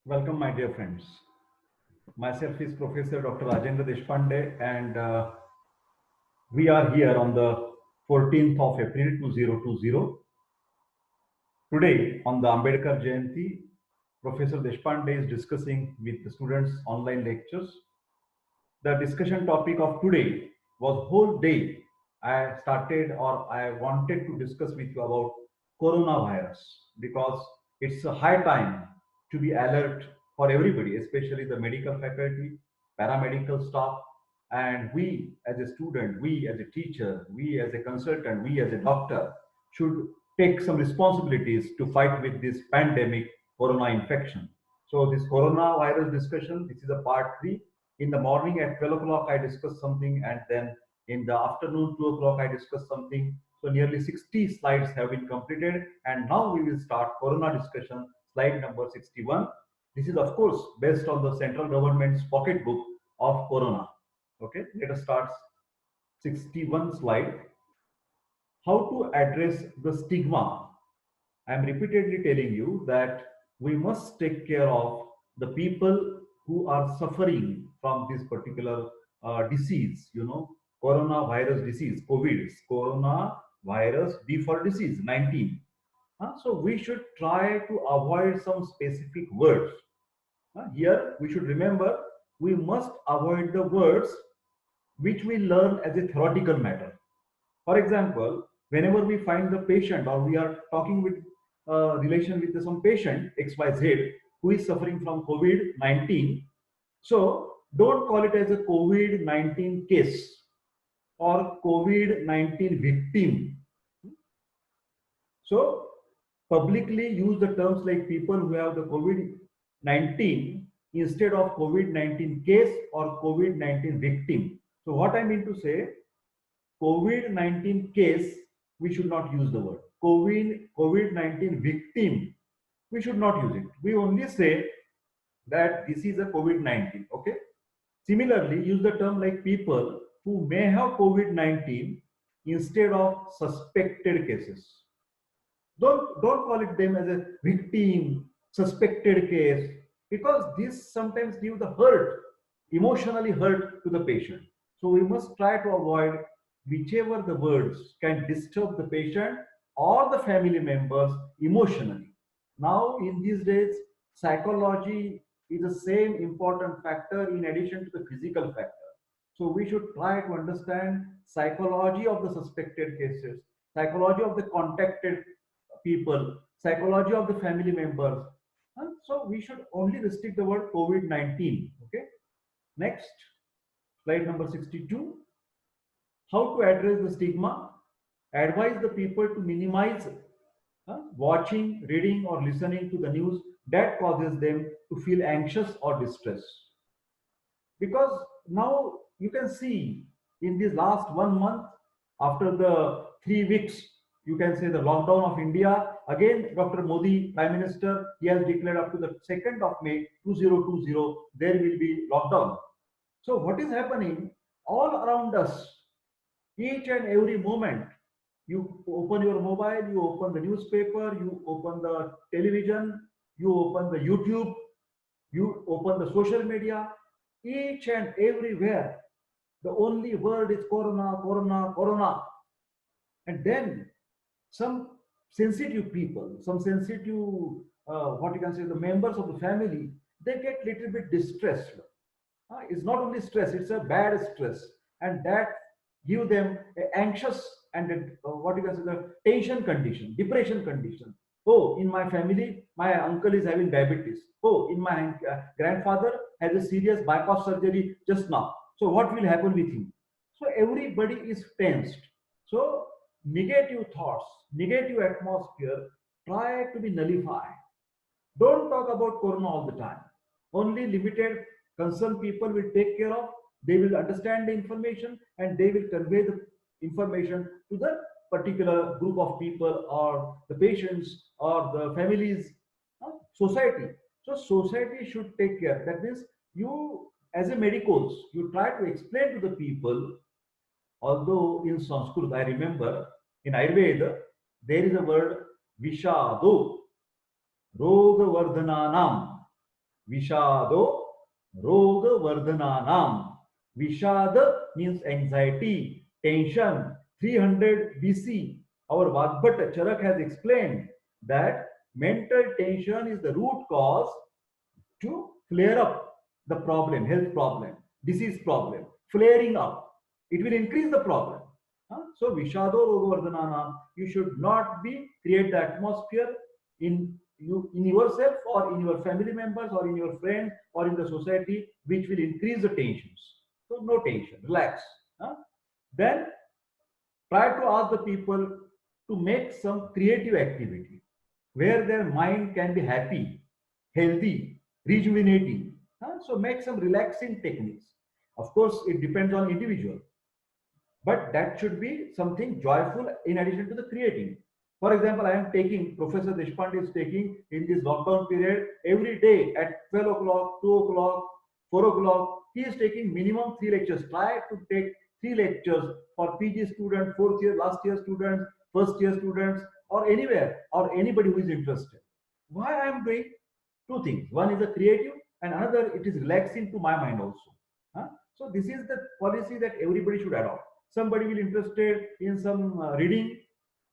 Welcome, my dear friends. Myself is Professor Dr. Deshpande, and we are here on the 14th of April 2020. Today, on the Ambedkar Jayanti, Professor Deshpande is discussing with the students online lectures. The discussion topic of today was whole day I started or I wanted to discuss with you about coronavirus because it's a high time to be alert for everybody, especially the medical faculty, paramedical staff, and we as a student, we as a teacher, we as a consultant, we as a doctor should take some responsibilities to fight with this pandemic corona infection. So this coronavirus discussion, this is a part 3. In the morning at 12 o'clock I discussed something, and then in the afternoon 2 o'clock I discussed something. So nearly 60 slides have been completed, and now we will start corona discussion, slide number 61. This is of course based on the central government's pocketbook of corona. Okay, let us start 61 slide. How to address the stigma. I am repeatedly telling you that we must take care of the people who are suffering from this particular disease, coronavirus disease, COVID, coronavirus D for disease, 19. So we should try to avoid some specific words. Here we should remember we must avoid the words which we learn as a theoretical matter. For example, whenever we find the patient or we are talking with relation with some patient XYZ who is suffering from COVID-19, so don't call it as a COVID-19 case or COVID-19 victim. So publicly use the terms like people who have the COVID-19 instead of COVID-19 case or COVID-19 victim. So what I mean to say, COVID-19 case, we should not use the word. COVID-19 victim, we should not use it. We only say that this is a COVID-19, okay? Similarly, use the term like people who may have COVID-19 instead of suspected cases. Don't call it them as a victim, suspected case, because this sometimes give the hurt, emotionally hurt to the patient. So we must try to avoid whichever the words can disturb the patient or the family members emotionally. Now in these days, psychology is the same important factor in addition to the physical factor. So we should try to understand psychology of the suspected cases, psychology of the contacted people, psychology of the family members. So we should only restrict the word COVID-19. Okay. Next, slide number 62. How to address the stigma? Advise the people to minimize watching, reading, or listening to the news that causes them to feel anxious or distressed. Because now you can see in this last 1 month, after the 3 weeks, you can say the lockdown of India, again Dr. Modi, Prime Minister, he has declared up to the 2nd of May 2020, there will be lockdown. So what is happening all around us, each and every moment, you open your mobile, you open the newspaper, you open the television, you open the YouTube, you open the social media, each and everywhere, the only word is corona, corona, corona. And then some sensitive people, some sensitive, what you can say, the members of the family, they get little bit distressed. It's not only stress, it's a bad stress. And that give them a anxious and what you can say, the tension condition, depression condition. Oh, in my family, my uncle is having diabetes. Oh, in my grandfather has a serious bypass surgery just now. So what will happen with him? So everybody is tensed. So negative thoughts, negative atmosphere, try to be nullified. Don't talk about corona all the time. Only limited concerned people will take care of. They will understand the information and they will convey the information to the particular group of people or the patients or the families, society. So society should take care. That means you, as a medicos, you try to explain to the people. Although in Sanskrit, I remember in Ayurveda, there is a word Vishado, Roga Vardhananam. Vishado Roga Vardhananam. Vishada means anxiety, tension. 300 BC, our Vagbhat Charak has explained that mental tension is the root cause to flare up the problem, health problem, disease problem, flaring up. It will increase the problem. So Vishado Rogovardhanana, you should not be create the atmosphere in yourself or in your family members or in your friends or in the society which will increase the tensions. So no tension, relax. Then try to ask the people to make some creative activity where their mind can be happy, healthy, rejuvenating. So make some relaxing techniques. Of course, it depends on individual, but that should be something joyful in addition to the creating. For example, I am taking, Professor Deshpande is taking in this lockdown period every day at 12 o'clock, 2 o'clock, 4 o'clock. He is taking minimum 3 lectures. Try to take 3 lectures for PG students, fourth year, last year students, first year students, or anywhere, or anybody who is interested. Why I am doing? Two things. One is a creative, and another it is relaxing to my mind also. So this is the policy that everybody should adopt. Somebody will interested in some reading,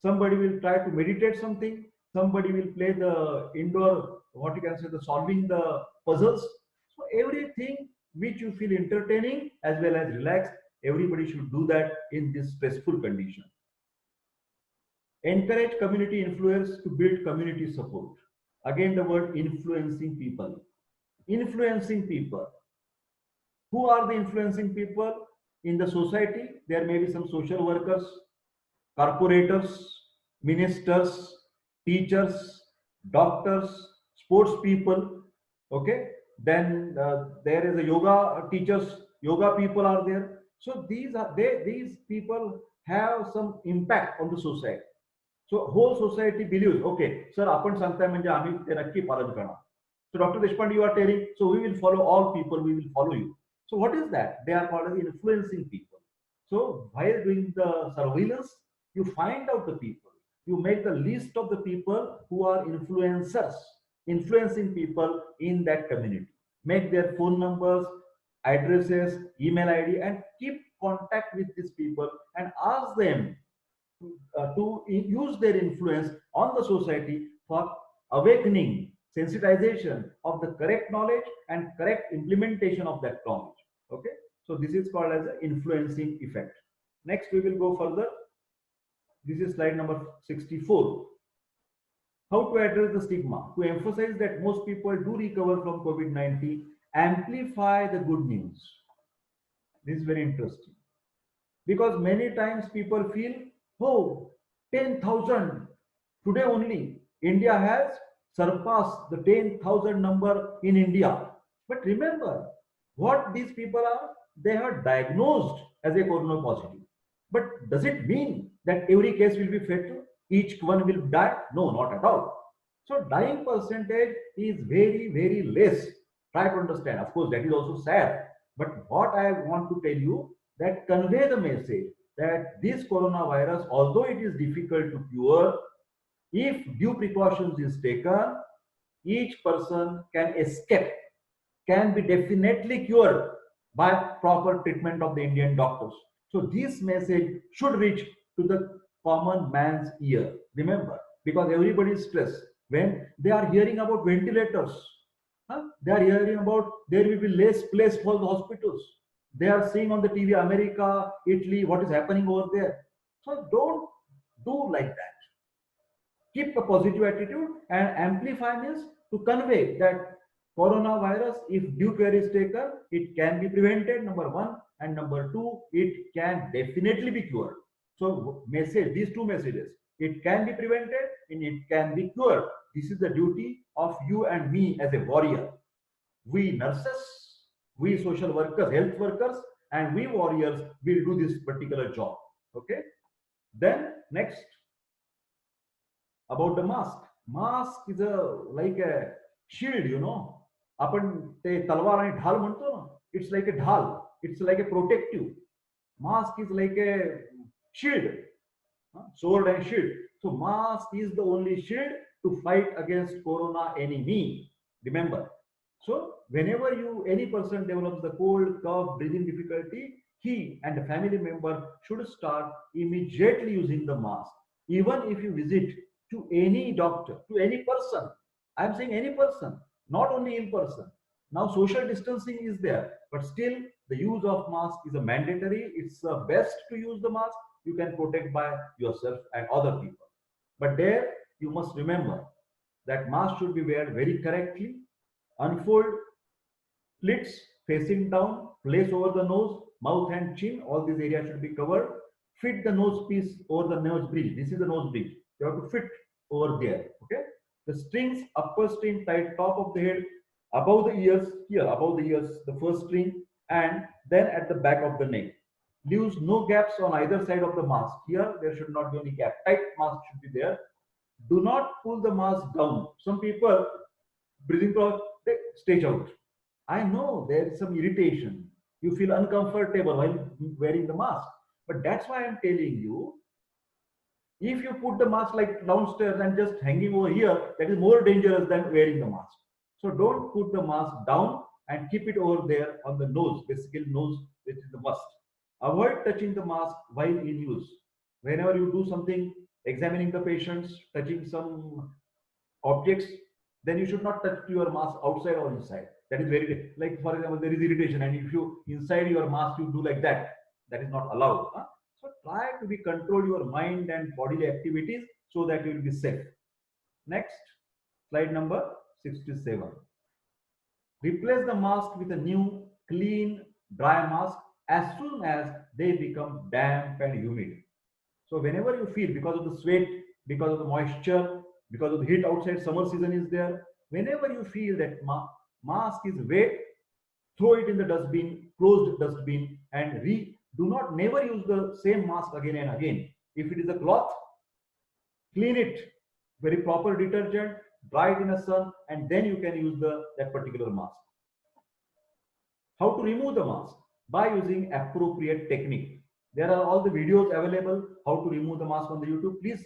somebody will try to meditate something, somebody will play the indoor, what you can say, the solving the puzzles. So everything which you feel entertaining as well as relaxed, everybody should do that in this stressful condition. Encourage community influence to build community support. Again, the word influencing people. Influencing people. Who are the influencing people in the society? There may be some social workers, corporators, ministers, teachers, doctors, sports people. Okay. Then there is a yoga teachers, yoga people are there. So these people have some impact on the society. So whole society believes, okay, sir, आपण सांगताय म्हणजे आम्ही ते नक्की पालन करणार. So Dr. Deshpande, you are telling, so we will follow all people, we will follow you. So what is that? They are called as influencing people. So while doing the surveillance, you find out the people. You make the list of the people who are influencers, influencing people in that community. Make their phone numbers, addresses, email ID, and keep contact with these people and ask them to use their influence on the society for awakening, sensitization of the correct knowledge and correct implementation of that knowledge. Okay, so this is called as an influencing effect. Next, we will go further. This is slide number 64. How to address the stigma? To emphasize that most people do recover from COVID-19, amplify the good news. This is very interesting because many times people feel, oh, 10,000 today only. India has surpassed the 10,000 number in India. But remember, what these people are, they are diagnosed as a corona positive. But does it mean that every case will be fatal? Each one will die? No, not at all. So dying percentage is very, very less. Try to understand. Of course, that is also sad. But what I want to tell you, that convey the message that this coronavirus, although it is difficult to cure, if due precautions is taken, each person can escape, can be definitely cured by proper treatment of the Indian doctors. So this message should reach to the common man's ear. Remember, because everybody is stressed when they are hearing about ventilators. They are hearing about there will be less place for the hospitals. They are seeing on the TV America, Italy, what is happening over there. So don't do like that. Keep a positive attitude and amplify means to convey that coronavirus, if due care is taken, it can be prevented, number one, and number two, it can definitely be cured. So message, these two messages, it can be prevented and it can be cured. This is the duty of you and me as a warrior. We nurses, we social workers, health workers, and we warriors will do this particular job. Okay. Then next, about the mask. Mask is like a shield, you know. आपण ते तलवार आणि ढाल म्हणतो ना, it's like a ढाल, it's like a protective. Mask is like a shield, sword and shield. So mask is the only shield to fight against corona enemy. Remember, So whenever any person develops the cold, cough, breathing difficulty, he and the family member should start immediately using the mask. Even if you visit to any doctor, to any person, I am saying any person, not only in person. Now social distancing is there, but still the use of mask is a mandatory. It's best to use the mask. You can protect by yourself and other people. But there you must remember that mask should be wear very correctly. Unfold slits facing down, place over the nose, mouth and chin, all these areas should be covered. Fit the nose piece over the nose bridge. This is the nose bridge. You have to fit over there. Okay. The strings, upper string tied top of the head, above the ears, here, above the ears, the first string, and then at the back of the neck. Leaves no gaps on either side of the mask. Here, there should not be any gap. Tight mask should be there. Do not pull the mask down. Some people breathing problem, they stage out. I know there is some irritation. You feel uncomfortable while wearing the mask. But that's why I'm telling you, if you put the mask like downstairs and just hanging over here, that is more dangerous than wearing the mask. So don't put the mask down and keep it over there on the nose, basically nose, which is the must. Avoid touching the mask while in use. Whenever you do something, examining the patients, touching some objects, then you should not touch your mask outside or inside. That is very, like for example, there is irritation, and if you inside your mask you do like that, that is not allowed. Huh? So try to be control your mind and bodily activities so that you will be safe. Next, slide number 67. Replace the mask with a new, clean, dry mask as soon as they become damp and humid. So whenever you feel, because of the sweat, because of the moisture, because of the heat outside, summer season is there, whenever you feel that mask is wet, throw it in the dustbin, closed dustbin, and do not never use the same mask again and again. If it is a cloth, clean it, very proper detergent, dry it in a sun, and then you can use that particular mask. How to remove the mask? By using appropriate technique. There are all the videos available how to remove the mask on the YouTube. Please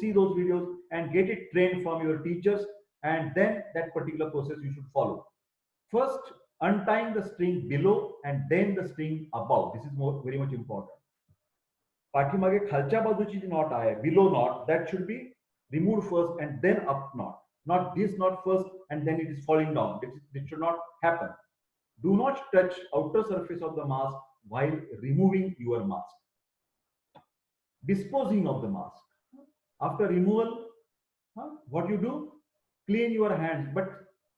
see those videos and get it trained from your teachers, and then that particular process you should follow. First, untying the string below and then the string above. This is very much important. पाठीमागे खालच्या बाजूची जी knot आहे, below knot, that should be removed first and then up knot. Not this knot first and then it is falling down. This should not happen. Do not touch outer surface of the mask while removing your mask. Disposing of the mask. After removal, what you do? Clean your hands, but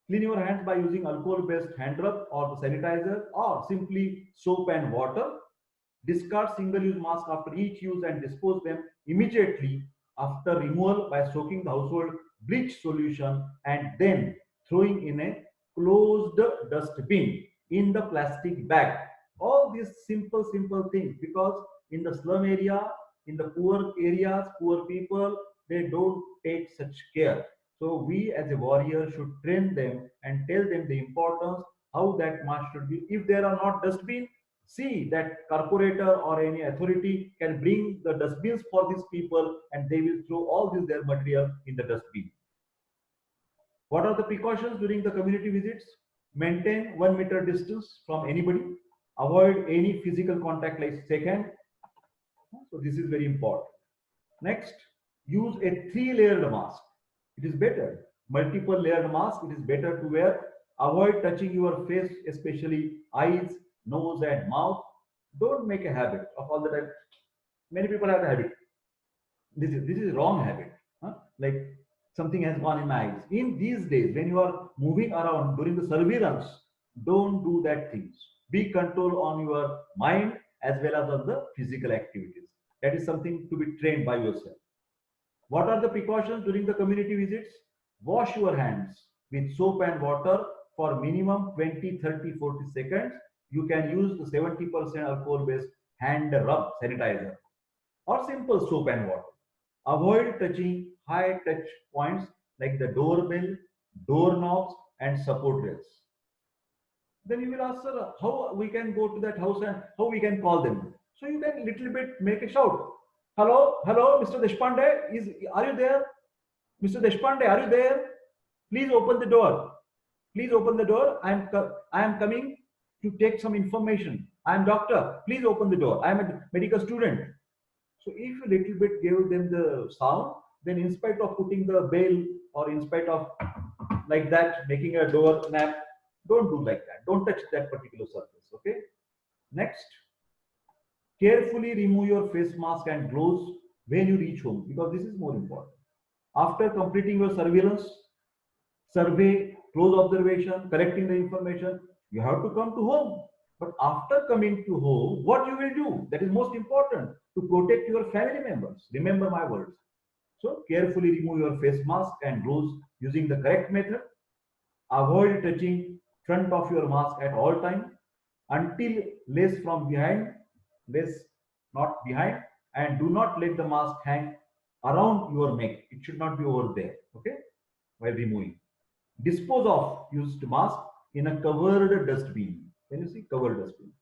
clean your hands by using alcohol-based hand rub or the sanitizer, or simply soap and water. Discard single-use mask after each use and dispose them immediately after removal by soaking the household bleach solution and then throwing in a closed dustbin in the plastic bag. All these simple things, because in the slum area, in the poor areas, poor people, they don't take such care. So we as a warrior should train them and tell them the importance, how that mask should be. If there are not dustbin, see that corporator or any authority can bring the dustbins for these people and they will throw all this their material in the dustbin. What are the precautions during the community visits? Maintain 1 meter distance from anybody. Avoid any physical contact like shake hand. So this is very important. Next, use a 3-layered mask. It is better. Multiple layered mask, it is better to wear. Avoid touching your face, especially eyes, nose and mouth. Don't make a habit of all the time. Many people have a habit. This is wrong habit. Like something has gone in my eyes. In these days, when you are moving around during the surveillance, don't do that things. Be control on your mind as well as on the physical activities. That is something to be trained by yourself. What are the precautions during the community visits? Wash your hands with soap and water for minimum 20, 30, 40 seconds. You can use the 70% alcohol-based hand rub sanitizer or simple soap and water. Avoid touching high touch points like the doorbell, doorknobs, and support rails. Then you will ask, sir, how we can go to that house and how we can call them? So you can little bit make a shout. Hello, Mr. Deshpande, are you there? Mr. Deshpande, are you there? Please open the door. Please open the door. I am coming to take some information. I am doctor. Please open the door. I am a medical student. So if you little bit give them the sound, then in spite of putting the bell or in spite of like that making a door nap, don't do like that. Don't touch that particular surface. Okay. Next, carefully remove your face mask and gloves when you reach home because this is more important. After completing your surveillance, survey, close observation, collecting the information, you have to come to home. But after coming to home, what you will do? That is most important to protect your family members. Remember my words. So carefully remove your face mask and gloves using the correct method. Avoid touching front of your mask at all time until less from behind, less not behind, and do not let the mask hang around your neck. It should not be over there. Okay, while removing. Dispose of used mask in a covered dustbin. Can you see covered dustbin?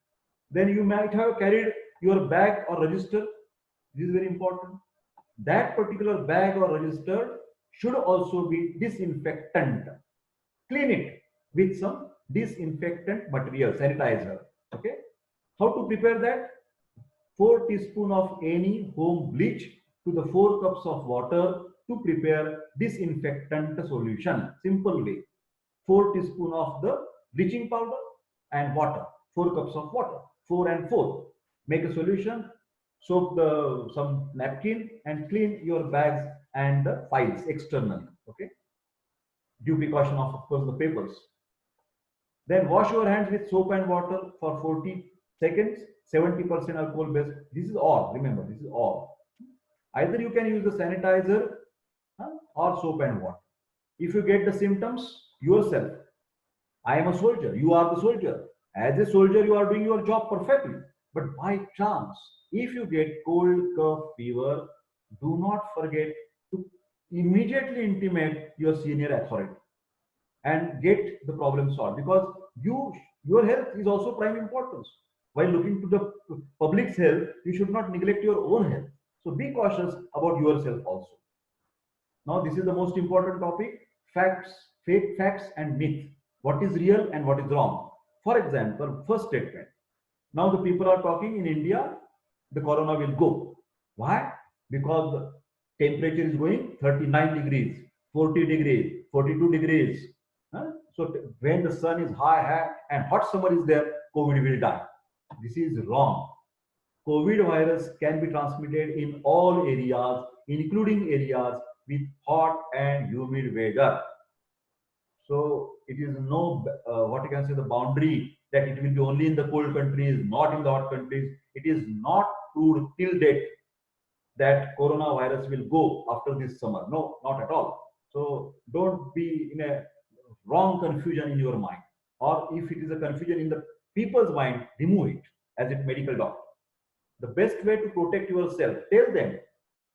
Then you might have carried your bag or register. This is very important. That particular bag or register should also be disinfectant. Clean it with some disinfectant material, sanitizer. Okay. How to prepare that? 4 teaspoons of any home bleach to the 4 cups of water to prepare disinfectant solution. Simple way. 4 teaspoons of the bleaching powder and water. 4 cups of water. 4 and 4. Make a solution. Soak some napkin and clean your bags and the files externally. Okay. Due precaution of course the papers. Then wash your hands with soap and water for 40 seconds, 70% alcohol based. This is all, remember, this is all. Either you can use the sanitizer or soap and water. If you get the symptoms yourself, I am a soldier, you are the soldier. As a soldier, you are doing your job perfectly. But by chance, if you get cold, cough, fever, do not forget to immediately intimate your senior authority and get the problem solved because your health is also prime importance. While looking to the public's health, you should not neglect your own health. So be cautious about yourself also. Now this is the most important topic: facts, fake facts, and myth. What is real and what is wrong? For example, first statement. Now the people are talking in India, the corona will go. Why? Because the temperature is going 39 degrees, 40 degrees, 42 degrees. So when the sun is high and hot summer is there, COVID will die. This is wrong. COVID virus can be transmitted in all areas, including areas with hot and humid weather. So it is no, what you can say, the boundary that it will be only in the cold countries, not in the hot countries. It is not proved till date that coronavirus will go after this summer. No, not at all. So don't be in a wrong confusion in your mind. Or if it is a confusion in the people's mind, remove it as a medical doctor. The best way to protect yourself, tell them,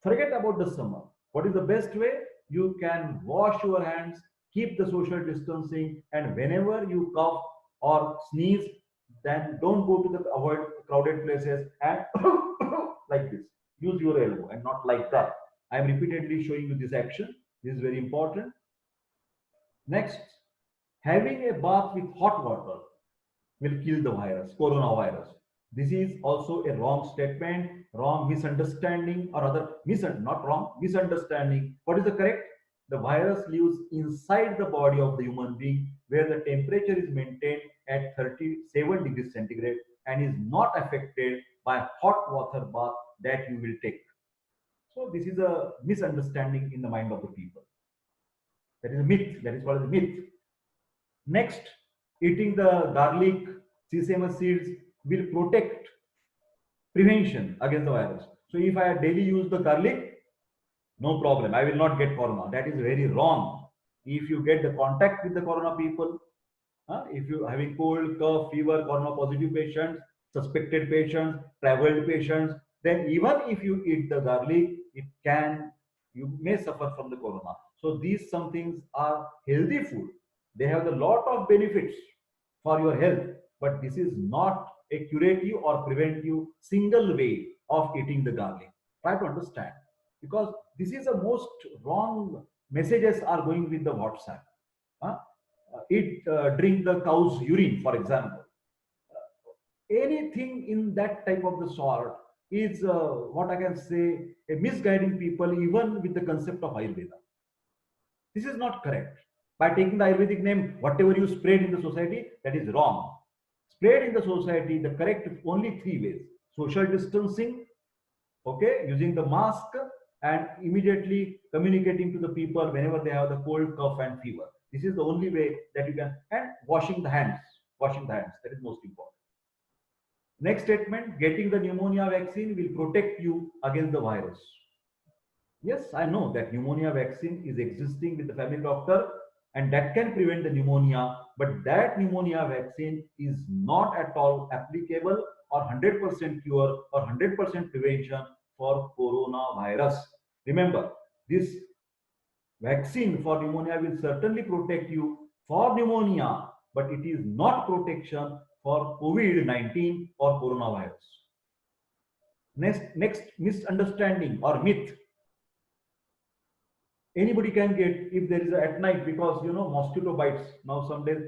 forget about the summer. What is the best way? You can wash your hands, keep the social distancing, and whenever you cough or sneeze, then don't go to the avoid crowded places and like this. Use your elbow and not like that. I am repeatedly showing you this action. This is very important. Next, having a bath with hot water will kill the virus, coronavirus. This is also a wrong statement, wrong misunderstanding, or other not wrong, misunderstanding. What is the correct? The virus lives inside the body of the human being where the temperature is maintained at 37 degrees centigrade and is not affected by hot water bath that you will take. So this is a misunderstanding in the mind of the people. That is a myth. That is called a myth. Next, eating the garlic, sesame seeds will protect prevention against the virus. So if I daily use the garlic, no problem. I will not get corona. That is very wrong. If you get the contact with the corona people, if you having cold, cough, fever, corona positive patients, suspected patients, traveled patients, then even if you eat the garlic, you may suffer from the corona. So these some things are healthy food. They have a lot of benefits for your health, but this is not a curative or preventive single way of eating the garlic. Try to understand because this is the most wrong messages are going with the WhatsApp. drink the cow's urine, for example. Anything in that type of the sort is what I can say, a misguiding people even with the concept of Ayurveda. This is not correct. By taking the Ayurvedic name, whatever you spread in the society, that is wrong. Spread in the society, the correct only three ways: social distancing, okay, using the mask, and immediately communicating to the people whenever they have the cold, cough, and fever. This is the only way that you can, and washing the hands. Washing the hands, that is most important. Next statement: getting the pneumonia vaccine will protect you against the virus. Yes, I know that pneumonia vaccine is existing with the family doctor and that can prevent the pneumonia, but that pneumonia vaccine is not at all applicable or 100% cure or 100% prevention for coronavirus. Remember, this vaccine for pneumonia will certainly protect you for pneumonia, but it is not protection for COVID-19 or coronavirus. Next misunderstanding or myth: anybody can get if there is a, at night, because mosquito bites. Now some days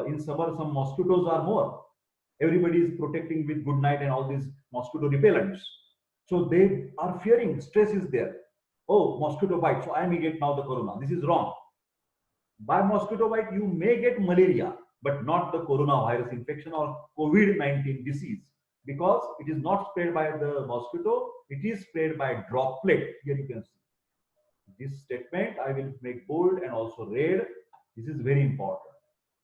in summer some mosquitoes are more. Everybody is protecting with good night and all these mosquito repellents. So they are fearing, stress is there. Oh, mosquito bite, so I may get now the corona. This is wrong. By mosquito bite you may get malaria, but not the coronavirus infection or COVID-19 disease, because it is not spread by the mosquito, it is spread by droplet. Here you can see this statement, I will make bold and also red. This is very important.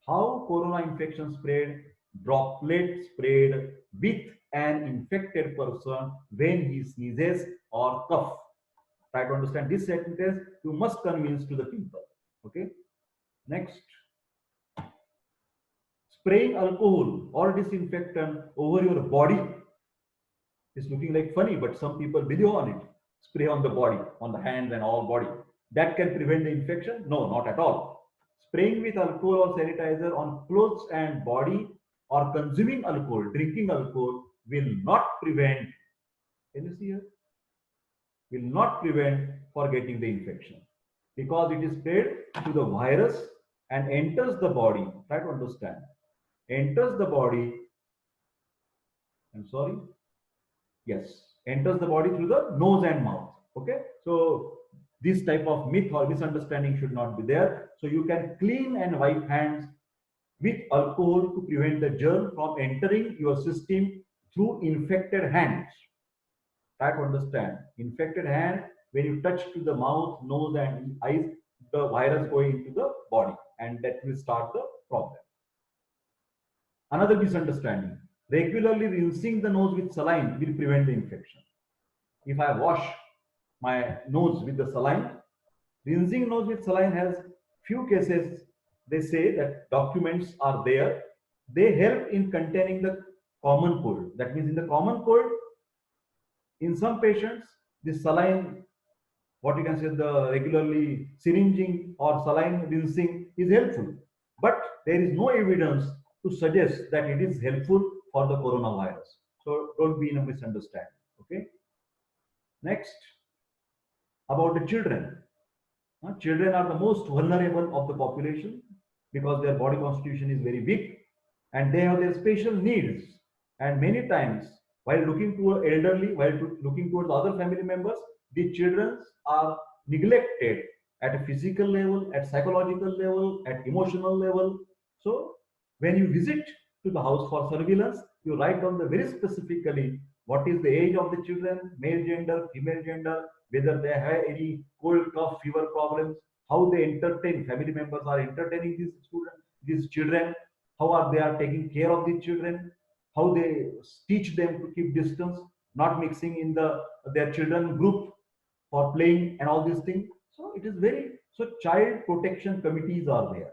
How corona infection spread: droplet spread with an infected person when he sneezes or cough. Try to understand this sentence. You must convince to the people. Okay. Next, spraying alcohol or disinfectant over your body is looking like funny, but some people believe on it. Spray on the body, on the hands and all body. That can prevent the infection? No, not at all. Spraying with alcohol or sanitizer on clothes and body or consuming alcohol, drinking alcohol will not prevent, can you see here? Will not prevent for getting the infection, because it is spread to the virus and enters the body. Try to understand. Enters the body, I'm sorry, yes, enters the body through the nose and mouth. Okay, so this type of myth or misunderstanding should not be there. So you can clean and wipe hands with alcohol to prevent the germ from entering your system through infected hands. Try to understand. Infected hand, when you touch to the mouth, nose and eyes, the virus going into the body, and that will start the problem. Another misunderstanding: regularly rinsing the nose with saline will prevent the infection. If I wash my nose with the saline, rinsing nose with saline has few cases, they say that documents are there. They help in containing the common cold. That means in the common cold, in some patients, the saline, what you can say, the regularly syringing or saline rinsing is helpful. But there is no evidence to suggest that it is helpful for the coronavirus. So don't be in a misunderstanding. Okay. Next, about the children. Children are the most vulnerable of the population because their body constitution is very weak and they have their special needs. And many times, while looking to elderly, while looking towards other family members, the children are neglected at a physical level, at psychological level, at emotional level. So when you visit to the house for surveillance, you write down the very specifically what is the age of the children, male gender, female gender, whether they have any cold, cough, fever problems, how they entertain, family members are entertaining these students, these children, how are they are taking care of these children, how they teach them to keep distance, not mixing in their children group for playing and all these things. So it is very, so child protection committees are there.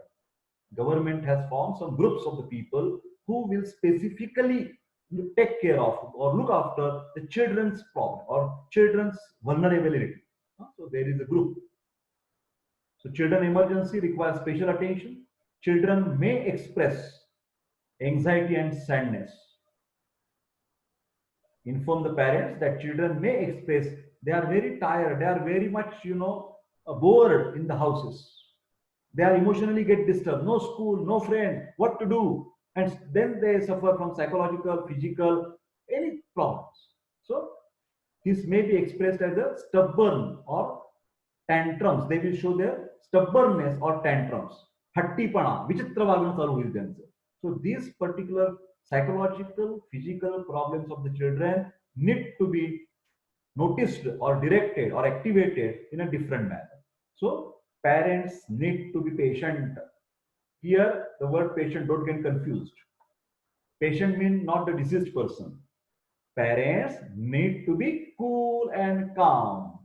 Government has formed some groups of the people who will specifically take care of or look after the children's problem or children's vulnerability. So there is a group. So children emergency requires special attention. Children may express anxiety and sadness. Inform the parents that children may express they are very tired, they are very much bored in the houses. They are emotionally get disturbed. No school, no friend, what to do? And then they suffer from psychological, physical, any problems. So this may be expressed as a stubborn or tantrums. They will show their stubbornness or tantrums. Hattipana, vichitra vagana chalu hoil त्यांचं. So these particular psychological, physical problems of the children need to be noticed or directed or activated in a different manner. So parents need to be patient. Here, the word patient, don't get confused. Patient means not the deceased person. Parents need to be cool and calm.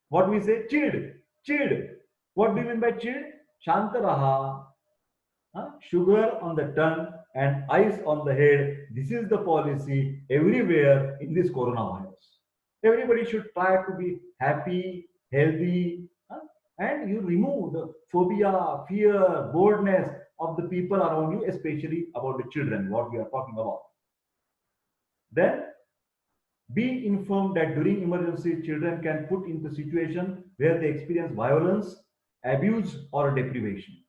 What we say? Chilled. Chilled. What do you mean by chilled? Shanta raha. Sugar on the tongue and ice on the head. This is the policy everywhere in this coronavirus. Everybody should try to be happy, healthy, and you remove the phobia, fear, boredness of the people around you, especially about the children, what we are talking about. Then be informed that during emergency, children can put into situation where they experience violence, abuse, or deprivation.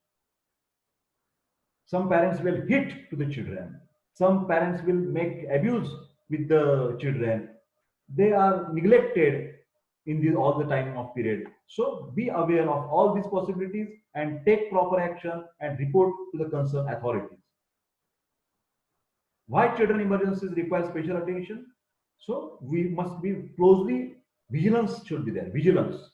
Some parents will hit to the children. Some parents will make abuse with the children. They are neglected in this all the time of period. So be aware of all these possibilities and take proper action and report to the concerned authorities. Why children emergencies require special attention? So we must be closely, vigilance should be there, vigilance.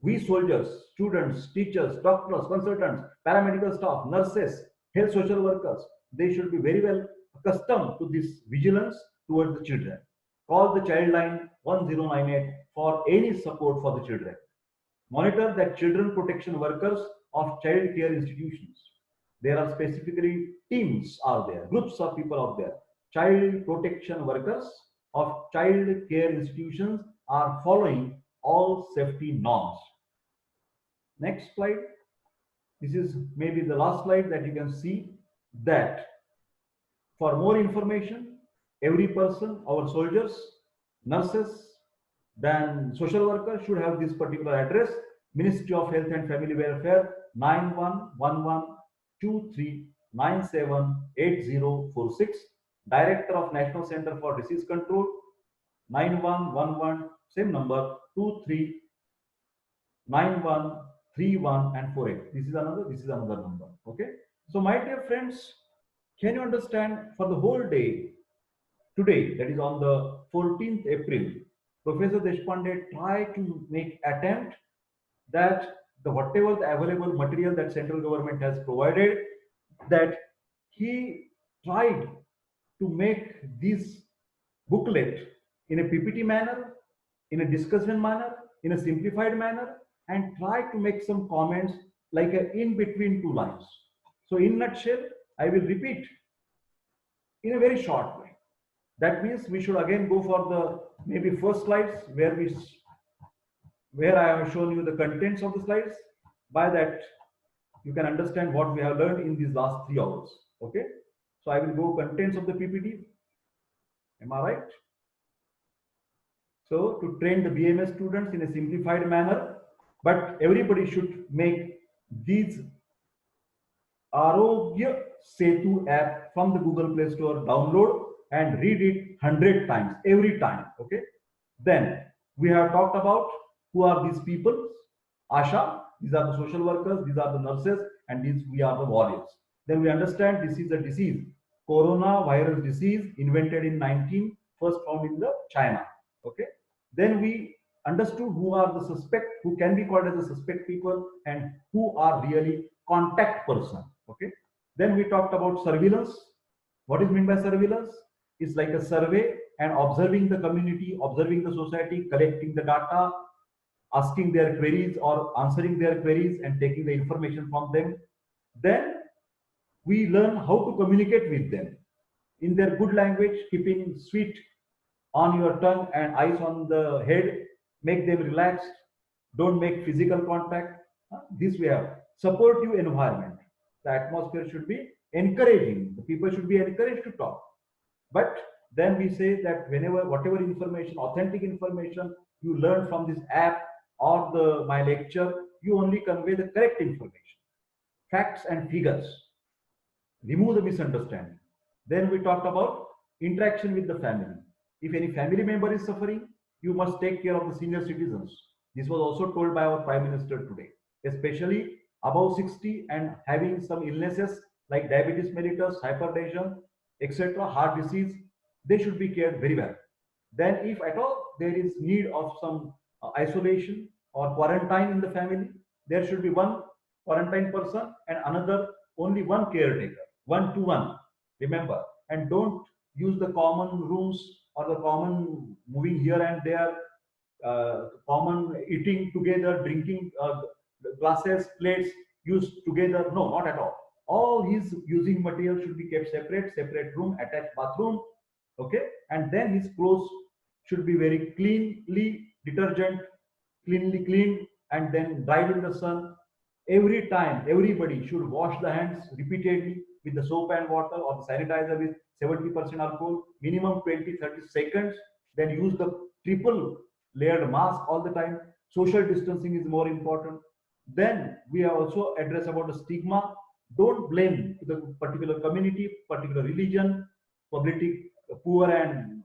We soldiers, students, teachers, doctors, consultants, paramedical staff, nurses, health social workers, they should be very well accustomed to this vigilance towards the children. Call the child line 1098 for any support for the children. Monitor that children protection workers of child care institutions. There are specifically teams are there, groups of people out there. Child protection workers of child care institutions are following all safety norms. Next slide. This is maybe the last slide that you can see that for more information, every person, our soldiers, nurses, then social workers should have this particular address, Ministry of Health and Family Welfare, 911123978046, Director of National Center for Disease Control, 9111, same number, 239131 and 48. This is another number. Okay. So my dear friends, can you understand for the whole day, today, that is on the 14th April, Professor Deshpande tried to make attempt that whatever the available material that central government has provided, that he tried to make this booklet in a PPT manner, in a discussion manner, in a simplified manner, and try to make some comments like a in between two lines. So in nutshell, I will repeat in a very short way. That means we should again go for the maybe first slides where I have shown you the contents of the slides. By that, you can understand what we have learned in these last 3 hours. Okay. So I will go contents of the PPT. Am I right? So to train the BMS students in a simplified manner, but everybody should make these Arogya Setu app from the Google Play Store, download and read it 100 times every time. Okay. Then we have talked about who are these people. Asha, these are the social workers, these are the nurses, and these we are the warriors. Then we understand this is a disease, coronavirus disease, invented in 19, first found in the China. Okay. Then we understood who are the suspect, who can be called as the suspect people, and who are really contact person. Okay. Then we talked about surveillance. What is meant by surveillance? It's like a survey and observing the community, observing the society, collecting the data, asking their queries or answering their queries and taking the information from them. Then we learn how to communicate with them in their good language, keeping sweet on your tongue and eyes on the head, make them relaxed, don't make physical contact. This we have supportive environment. The atmosphere should be encouraging. The people should be encouraged to talk. But then we say that whatever information, authentic information you learn from this app or my lecture, you only convey the correct information. facts and figures. Remove the misunderstanding. Then we talked about interaction with the family. If any family member is suffering, you must take care of the senior citizens. This was also told by our Prime Minister today, especially above 60 and having some illnesses like diabetes mellitus, hypertension, etc., heart disease, they should be cared very well. Then if at all there is need of some isolation or quarantine in the family, there should be one quarantine person and another only one caretaker, one to one, remember. And don't use the common rooms or the common moving here and there, common eating together, drinking glasses, plates used together. No, not at all his using material should be kept separate room, attached bathroom. Okay, and then his clothes should be very cleanly detergent, cleanly cleaned, and then dried in the sun. Every time everybody should wash the hands repeatedly with the soap and water or the sanitizer with 70% alcohol, minimum 20-30 seconds. Then use the triple layered mask all the time. Social distancing is more important. Then we are also address about the stigma. Don't blame the particular community, particular religion, public, poor and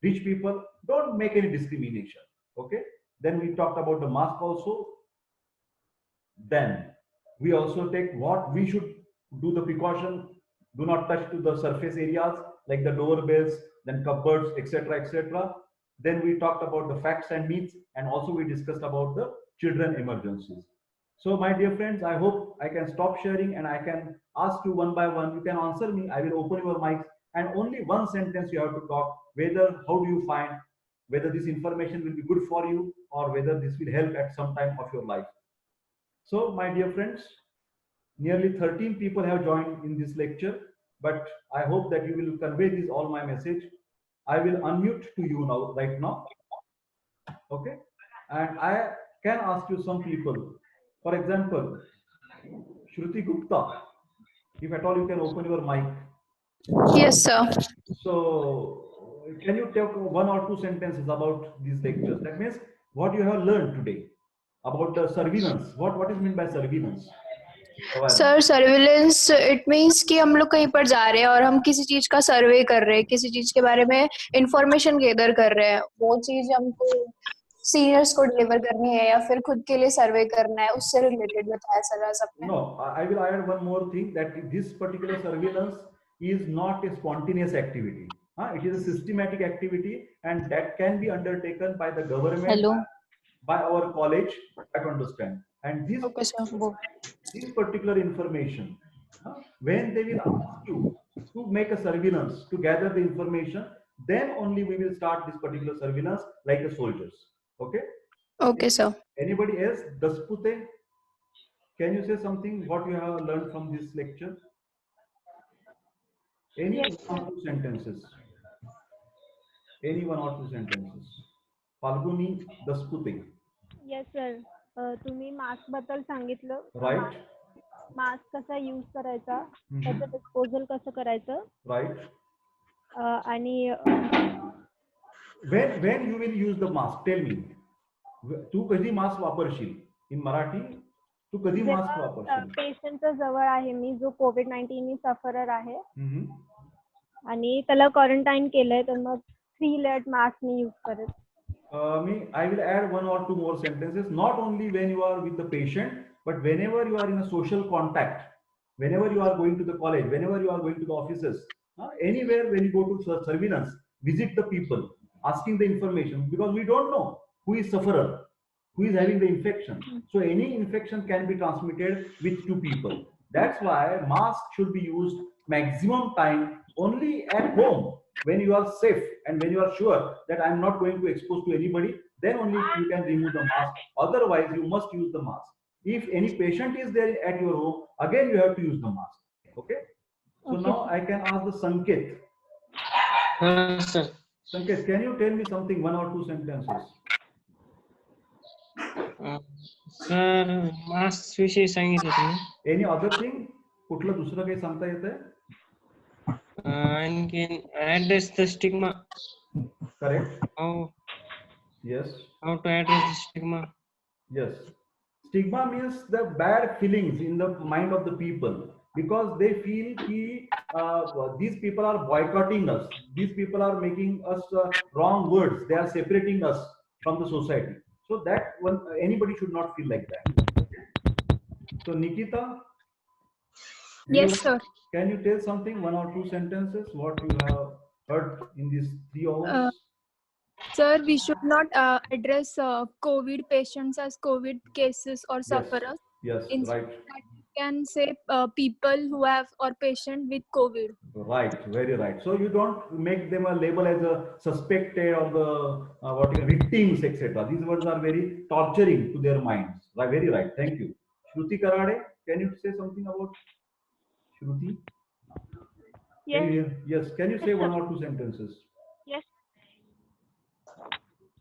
rich people. Don't make any discrimination. Okay, then we talked about the mask also. Then we also take what we should do the precaution. Do not touch to the surface areas like the doorbells, then cupboards, etc., etc. Then we talked about the facts and myths, and also we discussed about the children emergencies. So my dear friends, I hope I can stop sharing and I can ask you one by one. You can answer me. I will open your mics and only one sentence you have to talk. Whether how do you find whether this information will be good for you or whether this will help at some time of your life. So, my dear friends, nearly 13 people have joined in this lecture, but I hope that you will convey this all my message. I will unmute to you now, right now. Okay, and I can ask you some people. For example, Shruti Gupta, if at all you can open your mic. Yes, sir. So, can you talk one or two sentences about these lectures? That means what you have learned today about the surveillance. What is meant by surveillance? Sir surveillance it means कि हम लोग कहीं पर जा रहे हैं और हम किसी चीज का सर्वे कर रहे हैं, किसी चीज के बारे में इंफॉर्मेशन गैदर कर रहे हैं, वो चीज हमको सीनियर्स को डिलीवर करनी है या फिर खुद के लिए सर्वे करना है, उससे रिलेटेड बताया सर सबने. No, I will add one more thing, that this particular surveillance is not a spontaneous activity. It is a systematic activity and that can be undertaken by the government. Hello. By our college, I understand. And this, okay, sir. This particular information, when they will ask you to make a surveillance, to gather the information, then only we will start this particular surveillance like the soldiers. Okay? Okay, sir. Anybody else? Deshpande, can you say something what you have learned from this lecture? Any one or two sentences. Any one or two sentences. Falguni Deshpande. Yes, sir. तुम्ही mask बद्दल सांगितलं. Right. Mask कसा use करायचा, त्याचं disposal कसं करायचं. Right. आणि when you will use the mask, tell me. तू कधी मास्क वापरशील? In Marathi, तू कधी मास्क वापरशील? पेशंटच्या जवळ आहे मी, जो COVID-19 सफरर आहे आणि त्याला क्वारंटाईन केलंय, तर मग 3 लेअर्ड मास्क मी यूज करेन. I will add one or two more sentences. Not only when you are with the patient, but whenever you are in a social contact, whenever you are going to the college, whenever you are going to the offices, anywhere when you go to surveillance, visit the people, asking the information, because we don't know who is sufferer, who is having the infection. So any infection can be transmitted with two people. That's why mask should be used maximum time only at home, when you are safe and when you are sure that I am not going to expose to anybody, then only you can remove the mask. Otherwise, you must use the mask. If any patient is there at your home, again you have to use the mask. Okay? So now I can ask the Sanket. Sir. Sanket, can you tell me something, one or two sentences? Sir, mask विषयी सांगितलं तुम्ही. Any other thing? कुठलं दुसरं काही सांगता येतंय? आणखीन address the stigma. Correct. How? Yes. How to address the stigma? Yes. Stigma means the bad feelings in the mind of the people, because they feel these people are boycotting us, these people are making us wrong words, they are separating us from the society. So that one, anybody should not feel like that. Okay? So Nikita, Yes, sir. can you tell something, one or two sentences, what you have heard in these 3 hours? Sir, we should not address COVID patients as COVID cases or sufferers. Yes, Instead, right. we can say people who have or patient with COVID. Right, very right. So you don't make them a label as a suspected or the victims, etc. These words are very torturing to their minds. Right, very right. Thank you. Shruti Karade, can you say something about Shruti? Can you Yes, hear? Yes. Can you yes, say sir. one or two sentences? Yes,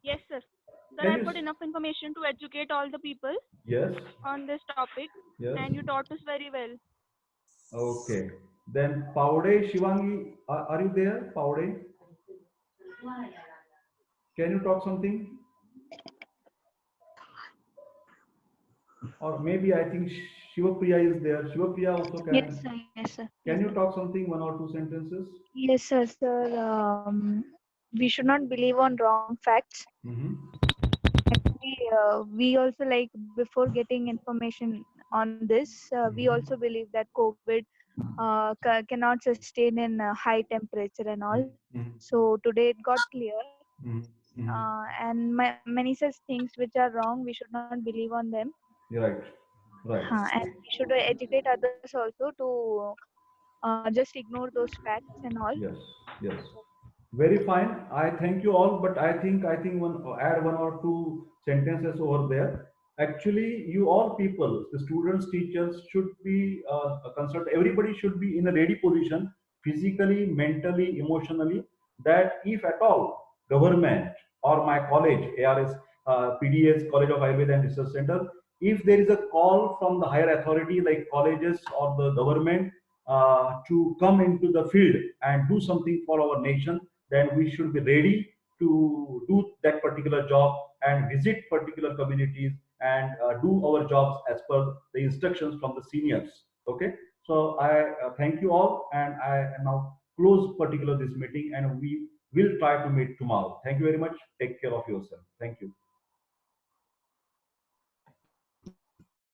yes, sir. Sir, Can I you? put enough information to educate all the people Yes. on this topic, Yes. and you taught us very well. Okay. Then Paude Shivangi, are you there? Paude, can you talk something? Or maybe I think Shivapriya is there. Shivapriya also Yes, can. sir. Yes, sir. Can you talk something, one or two sentences? Yes, sir. Sir, we should not believe on wrong facts. Actually, we also like before getting information on this, we also believe that COVID cannot sustain in high temperature and all. So today it got clear, and many such things which are wrong, we should not believe on them. Right, right. And we should educate others also to just ignore those facts and all. Yes, yes. Very fine. I thank you all, but I think one add one or two sentences over there. Actually, you all people, the students, teachers should be concerned. Everybody should be in a ready position, physically, mentally, emotionally. That if at all government or my college, ARS, PDS, College of Ayurveda and Research Center, if there is a call from the higher authority like colleges or the government to come into the field and do something for our nation, then we should be ready to do that particular job and visit particular communities and do our jobs as per the instructions from the seniors. Okay, so I thank you all, and I now close particular this meeting, and we will try to meet tomorrow. Thank you very much. Take care of yourself. Thank you.